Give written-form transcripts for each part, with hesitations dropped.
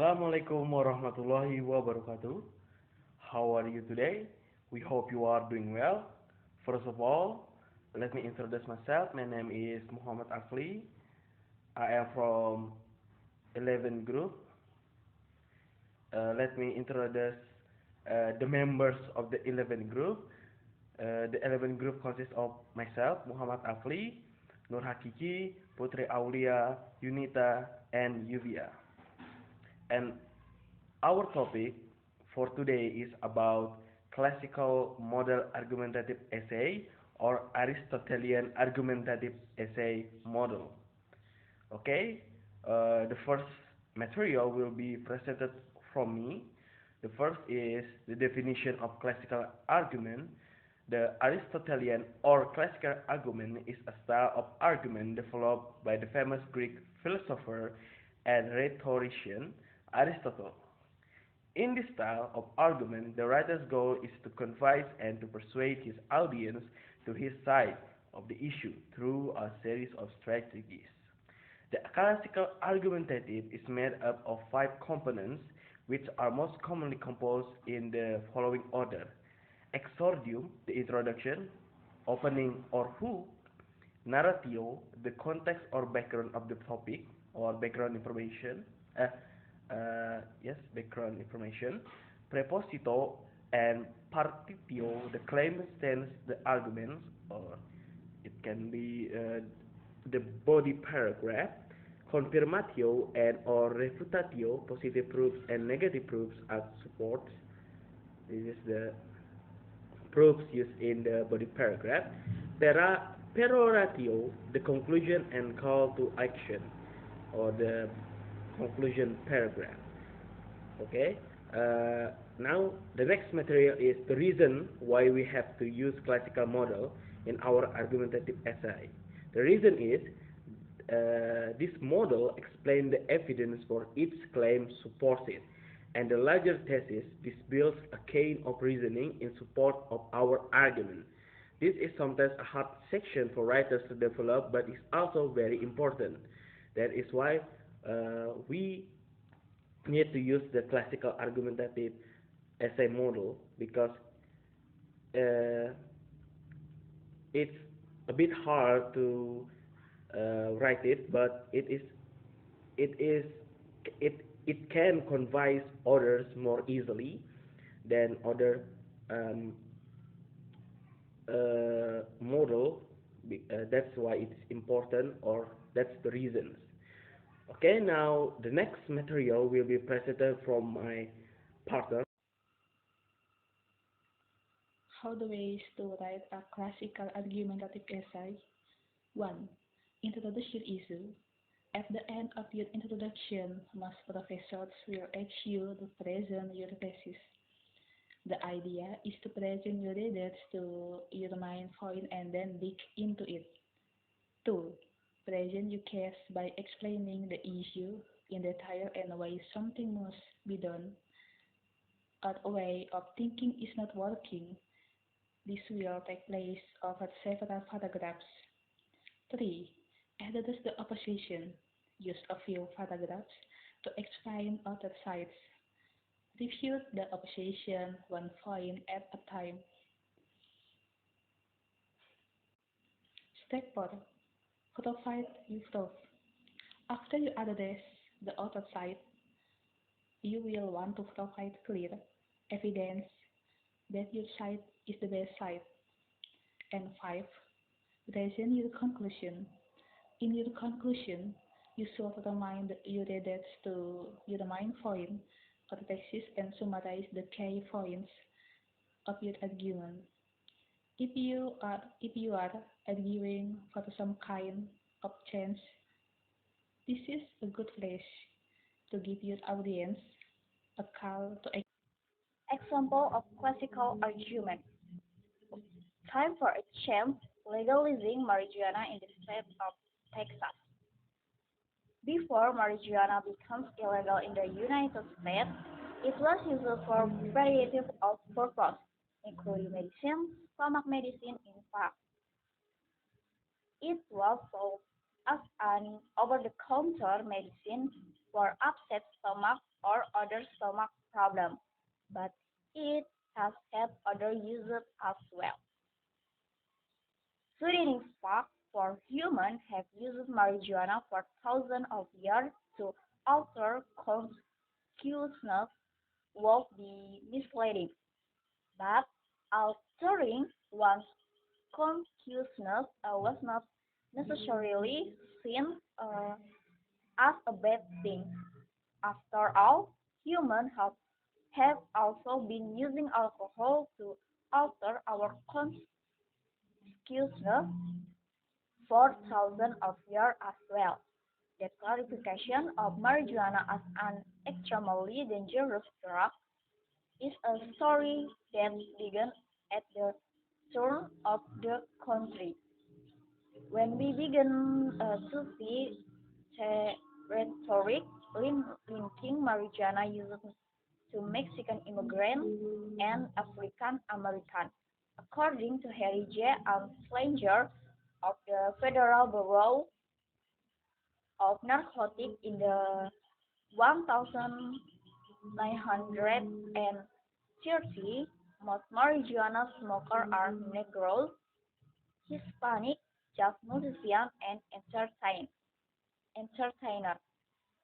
Assalamualaikum warahmatullahi wabarakatuh. How are you today? We hope you are doing well. First of all, let me introduce myself. My name is Muhammad Afli. I am from 11 group. Let me introduce the members of the 11 group. The 11 group consists of myself, Muhammad Afli, Nur Hakiki, Putri Aulia, Yunita, and Yuvia. And our topic for today is about classical model argumentative essay or Aristotelian argumentative essay model. Okay, the first material will be presented from me. The first is the definition of classical argument. The Aristotelian or classical argument is a style of argument developed by the famous Greek philosopher and rhetorician Aristotle. In this style of argument, the writer's goal is to convince and to persuade his audience to his side of the issue through a series of strategies. The classical argumentative is made up of five components, which are most commonly composed in the following order: exordium, the introduction; opening or hook; narratio, the context or background of the topic or background information; background information; preposito and partitio, the claim, stance, the arguments, or it can be the body paragraph; confirmatio and or refutatio, positive proofs and negative proofs as supports. This is the proofs used in the body paragraph. Peroratio, the conclusion and call to action, or the conclusion paragraph. Okay. Now the next material is the reason why we have to use classical model in our argumentative essay. The reason is this model explains the evidence for each claim supports it, and the larger thesis this builds a chain of reasoning in support of our argument. This is sometimes a hard section for writers to develop, but is also very important. That is why we need to use the classical argumentative essay model, because uh, it's a bit hard to write it, but it is it can convince others more easily than other um, model. That's why it's important, or that's the reasons. Okay, now the next material will be presented from my partner. How the ways to write a classical argumentative essay. 1. Introduction issue. At the end of your introduction, most professors will ask you to present your thesis. The idea is to present your readers to your main point and then dig into it. 2. Present your case by explaining the issue in detail and why something must be done. A way of thinking is not working. This will take place over several paragraphs. 3. Address the opposition. Use a few paragraphs to explain other sides. Refute the opposition one point at a time. Step 4. Provide your proof. After you address the other side, you will want to provide clear evidence that your side is the best side. And 5. Present your conclusion. In your conclusion, you should remind your readers to your main point or thesis and summarize the key points of your argument. If you are arguing for some kind of change, this is a good place to give your audience a call to action. Example of classical argument. Time for a change, legalizing marijuana in the state of Texas. Before marijuana becomes illegal in the United States, it was used for variety of purposes, including medicine, stomach medicine. In fact, it was sold as an over-the-counter medicine for upset stomach or other stomach problem, but it has had other uses as well. Sweetening facts for humans have used marijuana for thousands of years to alter consciousness would be misleading, but altering one's consciousness was not necessarily seen as a bad thing. After all, humans have also been using alcohol to alter our consciousness for thousands of years as well. The clarification of marijuana as an extremely dangerous drug is a story that began at the turn of the country, when we began to see the rhetoric linking marijuana use to Mexican immigrants and African Americans. According to Harry J. Slanger of the Federal Bureau of Narcotics in the 1930, most marijuana smokers are Negroes, Hispanic, jazz musicians, and entertainers.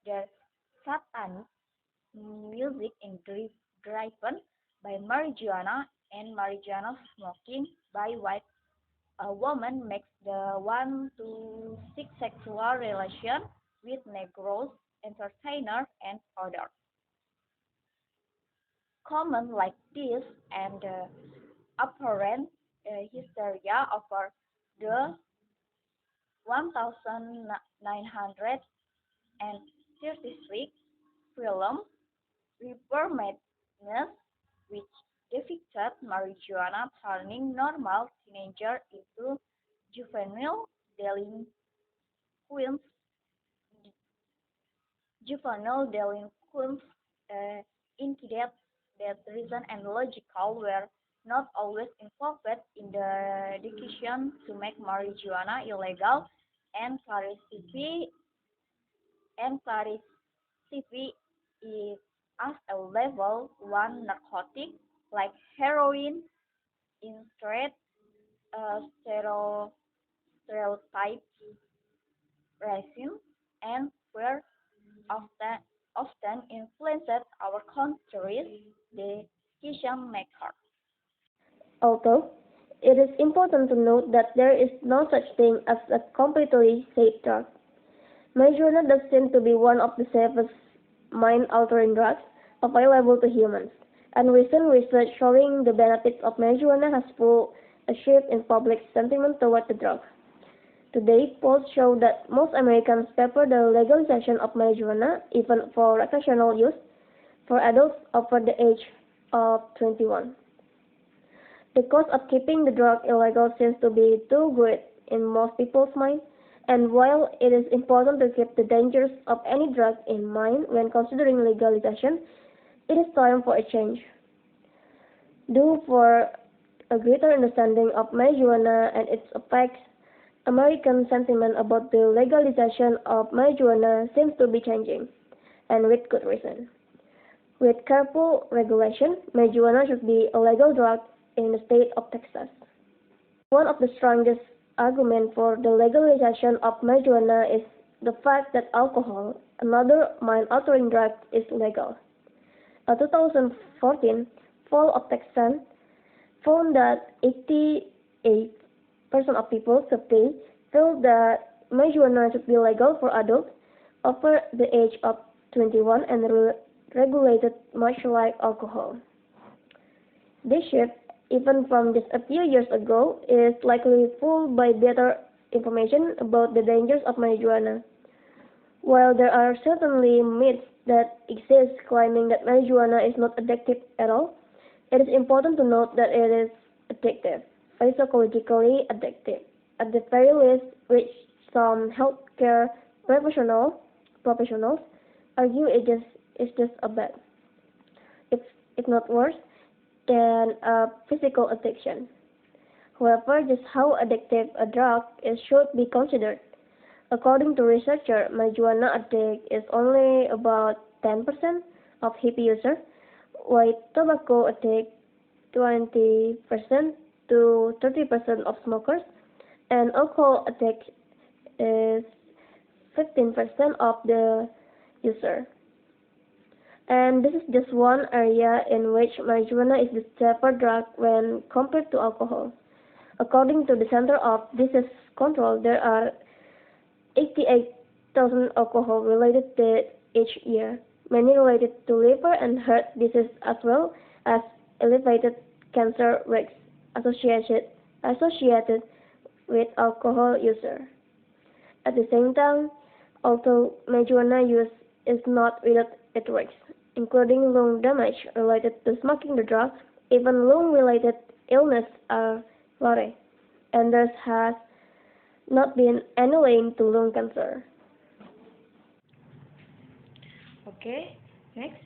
Their satanic music is driven by marijuana, and marijuana smoking by white women makes the 1 to 6 sexual relation with Negroes, entertainers, and others. Common like this and the apparent hysteria over the 1936 film River Madness, which depicted marijuana turning normal teenagers into juvenile delinquents. Juvenile delinquents uh, indicates that reason and logical were not always involved in the decision to make marijuana illegal, and classify it as a level 1 narcotic like heroin instead stereotypes racism and fear often often influenced our country's decision makers. Although, it is important to note that there is no such thing as a completely safe drug. Marijuana does seem to be one of the safest mind-altering drugs available to humans, and recent research showing the benefits of marijuana has pulled a shift in public sentiment toward the drug. Today, polls show that most Americans favor the legalization of marijuana, even for recreational use, for adults over the age of 21. The cost of keeping the drug illegal seems to be too great in most people's minds, and while it is important to keep the dangers of any drug in mind when considering legalization, it is time for a change. Due for a greater understanding of marijuana and its effects, American sentiment about the legalization of marijuana seems to be changing, and with good reason. With careful regulation, marijuana should be a legal drug in the state of Texas. One of the strongest arguments for the legalization of marijuana is the fact that alcohol, another mind-altering drug, is legal. A 2014 poll of Texans found that 88% of people surveyed feel that marijuana should be legal for adults over the age of 21 and regulated much like alcohol. This shift, even from just a few years ago, is likely fueled by better information about the dangers of marijuana. While there are certainly myths that exist claiming that marijuana is not addictive at all, it is important to note that it is addictive, physiologically addictive, at the very least, which some healthcare professionals argue is just a bad, if not worse, than a physical addiction. However, just how addictive a drug is should be considered. According to researcher, marijuana addict is only about 10% of hip users, while tobacco addict 20% to 30% of smokers, and alcohol addict is 15% of the user. And this is just one area in which marijuana is the safer drug when compared to alcohol. According to the Center of Disease Control, there are 88,000 alcohol-related deaths each year, many related to liver and heart disease as well as elevated cancer risks associated with alcohol user. At the same time, although marijuana use is not without its risks, including lung damage related to smoking the drug, even lung-related illness are rare, and there has not been any link to lung cancer. Okay, next,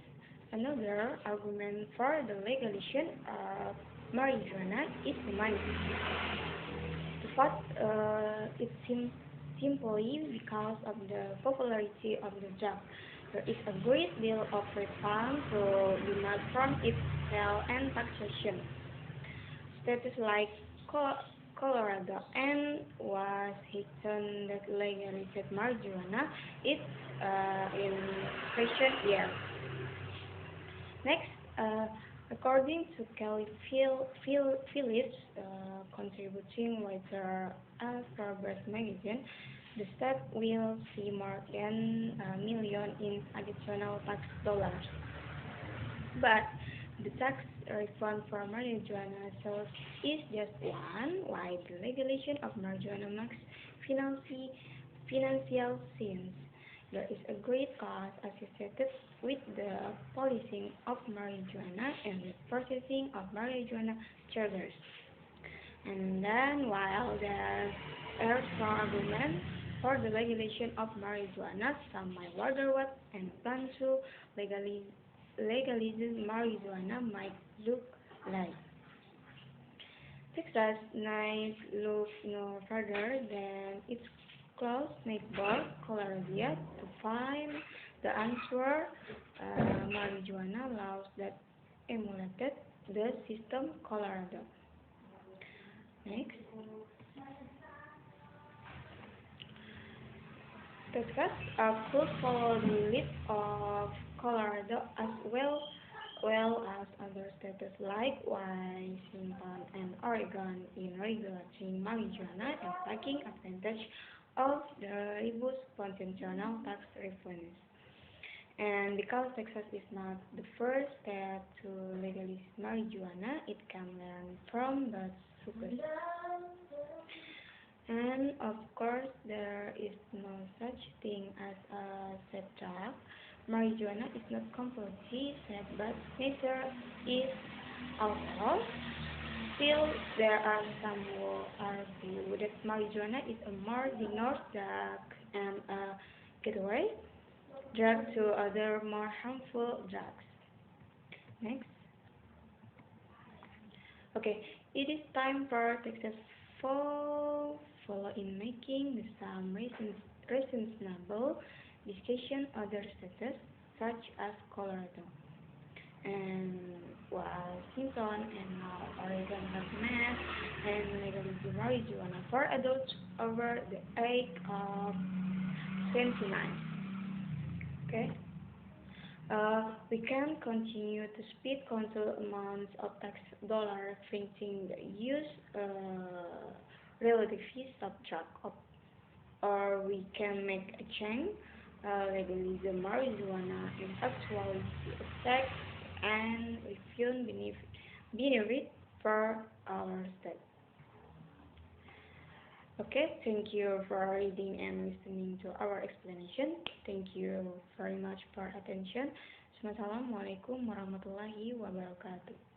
another argument for the legalization of marijuana is the money. The fact simply because of the popularity of the drug. There is a great deal of refund to demand from its sale and taxation. States like Colorado and Washington that legalized marijuana is in recent years. Next, according to Kelly Phillips, contributing writer at Progress magazine, the state will see more than a million in additional tax dollars. But the tax refund for marijuana sales is just one, while the legalization of marijuana makes financial sense. There is a great cost associated with the policing of marijuana and the processing of marijuana traders. And then, while there are strong arguments for the legalization of marijuana, some might wonder what and plan to legalize marijuana might look like. Texas might look no further than its close neighbor, Colorado, to find the answer. Marijuana laws that emulated the system Colorado. Next, Texas could follow the lead of Colorado as well as other states like Washington and Oregon in regulating marijuana and taking advantage of the robust potential tax revenues. And because Texas is not the first state to legalize marijuana, it can learn from the success. And of course, there is no such thing as a safe drug. Marijuana is not completely safe, but neither is alcohol. Still, there are some who argue that marijuana is a more dangerous drug and a gateway drug to other more harmful drugs. Next. Okay, it is time for Texas follow in making some reasonable discussion other states such as Colorado and Washington and now Oregon have met and legalized marijuana for adults over the age of 29. Okay. We can continue to speed control amounts of tax dollar printing the use relatively subtract, or we can make a change, legalize marijuana and actually see effect and refund benefit for our state. Okay, thank you for reading and listening to our explanation. Thank you very much for attention. Assalamualaikum warahmatullahi wabarakatuh.